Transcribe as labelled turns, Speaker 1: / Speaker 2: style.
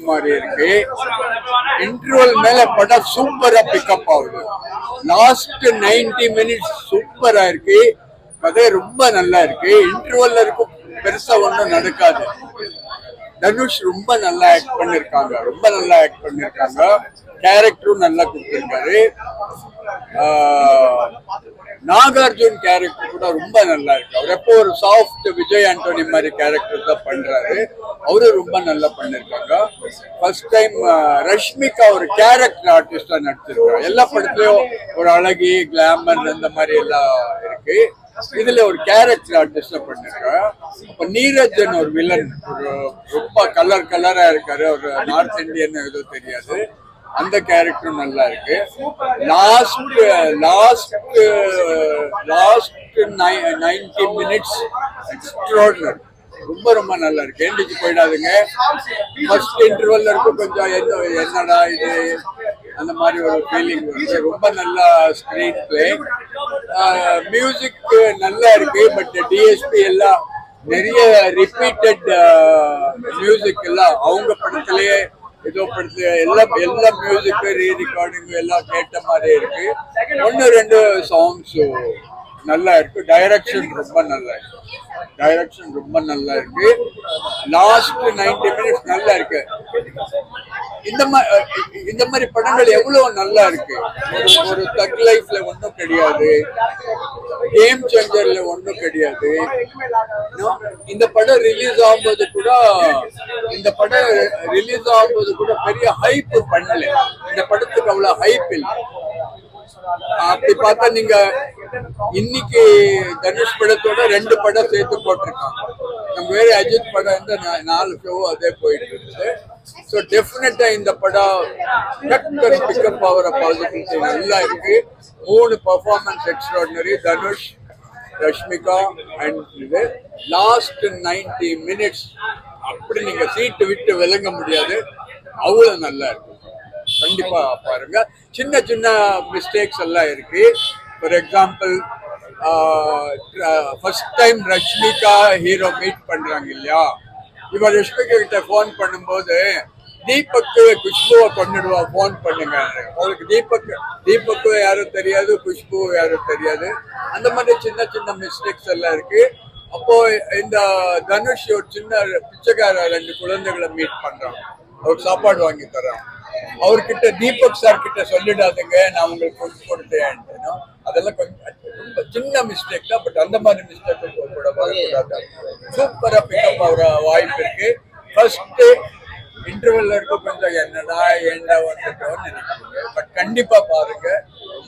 Speaker 1: மாதிரி இருக்கு. இன்டர்வல் மேல படம் சூப்பரா பிக்கப் ஆகுது. லாஸ்ட் 90 மினிட்ஸ் சூப்பரா இருக்கு. கதை ரொம்ப நல்லா இருக்கு. இன்டர்வல்ல இருக்கும் பெருசா ஒன்றும் நடக்காது. தனுஷ் ரொம்ப நல்லா ஆக்ட் பண்ணிருக்காங்க. கேரக்டரும் நல்லா கொடுத்திருக்காரு. நாகார்ஜுன் கேரக்டர் கூட ரொம்ப நல்லா இருக்கு. அவர் எப்போ ஒரு சாஃப்ட் விஜய் ஆண்டோனி மாதிரி கேரக்டர் தான் பண்றாரு. அவரும் ரொம்ப நல்லா பண்ணிருக்காங்க. ஃபர்ஸ்ட் டைம் ரஷ்மிகா ஒரு கேரக்டர் ஆர்டிஸ்டா நடிச்சிருக்காங்க. எல்லா படத்துலயும் ஒரு அழகி, கிளாமர் அந்த மாதிரி எல்லாம் இருக்கு. இதுல ஒரு கேரக்டர் ஆர்டிஸ்டா பண்ணிருக்காங்க. அப்ப நீரஜன் ஒரு வில்லன், ஒரு ரொம்ப கலரா இருக்காரு. ஒரு நார்த் இந்தியன் ஏதோ தெரியாது. அந்த கேரக்டரும் நல்லா இருக்கு. Last 90 minutes extraordinary. ரொம்ப நல்லா இருக்கு. ஏண்டிக்கு போயிடாதுங்க. ஃபர்ஸ்ட் இன்டர்வல்ல இருக்கும் கொஞ்சம் என்னடா இது அந்த மாதிரி ஒரு ஃபீலிங் வருது. ரொம்ப நல்லா ஸ்கிரீன் பிளே, மியூசிக் நல்லா இருக்கு. பட் டிஎஸ்பி எல்லாம் நிறைய ரிப்பீட்டட் மியூசிக் எல்லாம் அவங்க படத்திலேயே ஏதோ படத்துல எல்லா மியூசிக் ரீ ரெக்கார்டிங் எல்லாம் கேட்ட மாதிரி இருக்கு. 1-2 சாங்ஸ் நல்லா இருக்கு. டைரக்ஷன் ரொம்ப நல்லா இருக்கு. லாஸ்ட் 90 மினிட்ஸ் நல்லா இருக்கு. இந்த மாதிரி படங்கள் எவ்வளவு நல்லா இருக்கு. ஒரு தக் லைஃப்ல ஒன்றும் கிடையாது, கேம் சேஞ்சர்ல ஒன்றும் கிடையாது. இந்த படம் ரிலீஸ் ஆகும்போது கூட பெரிய ஹைப் பண்ணல. இந்த படத்துக்கு அவ்வளவு ஹைப் இல்லை. அப்படி பார்த்தா நீங்க இன்னைக்கு தனுஷ் படத்தோட 2 படம் சேர்த்து போட்டிருக்காங்க. நம்ம வேற அஜித் படம் வந்து 4 ஷோ அதே போயிட்டு இருக்குது. ஸோ டெஃபினட்டா இந்த படம் பிக்கப் ஆகிற பாசிபிலிட்டி நல்லா இருக்கு. 3 performance extraordinary. Dhanush, Rashmika and இது லாஸ்ட் 90 மினிட்ஸ் அப்படி நீங்க சீட்டு விட்டு விளங்க முடியாது. அவ்வளவு நல்லா இருக்கு. கண்டிப்பா பாருங்க. சின்ன மிஸ்டேக்ஸ் எல்லாம் இருக்கு. For example, first time Rashmika hero meet பண்றாங்க இல்லையா, இவர் ரஷ்மிகா கிட்ட போன் பண்ணும்போது தீபக்கு குஷ்புவை கொண்டுடுவா, போன் பண்ணுங்க. அவருக்கு தீபக்கு யாரும் தெரியாது, குஷ்பு யாரும் தெரியாது. அந்த மாதிரி சின்ன மிஸ்டேக்ஸ் எல்லாம் இருக்கு. அப்போ இந்த தனுஷ் ஒரு சின்ன பிச்சைக்கார 2 குழந்தைகளை மீட் பண்றாங்க. அவருக்கு சாப்பாடு வாங்கி தர்றாங்க. அவர்கிட்ட தீபக் சார் கிட்ட சொல்லிடாதுங்க நான் உங்களுக்கு கொண்டு கொடுத்தேன். அதெல்லாம் கொஞ்சம் ரொம்ப சின்ன மிஸ்டேக் தான். பட் அந்த மாதிரி மிஸ்டேக் கூட வரக்கூடாது. சூப்பரா பிக்கப் ஆகிற வாய்ப்பு இருக்கு. ஃபர்ஸ்ட் இன்டர்வல்ல இருக்க கொஞ்சம் என்னடா வந்துட்டோம்னு நினைக்கிறீங்க. பட் கண்டிப்பா பாருங்க.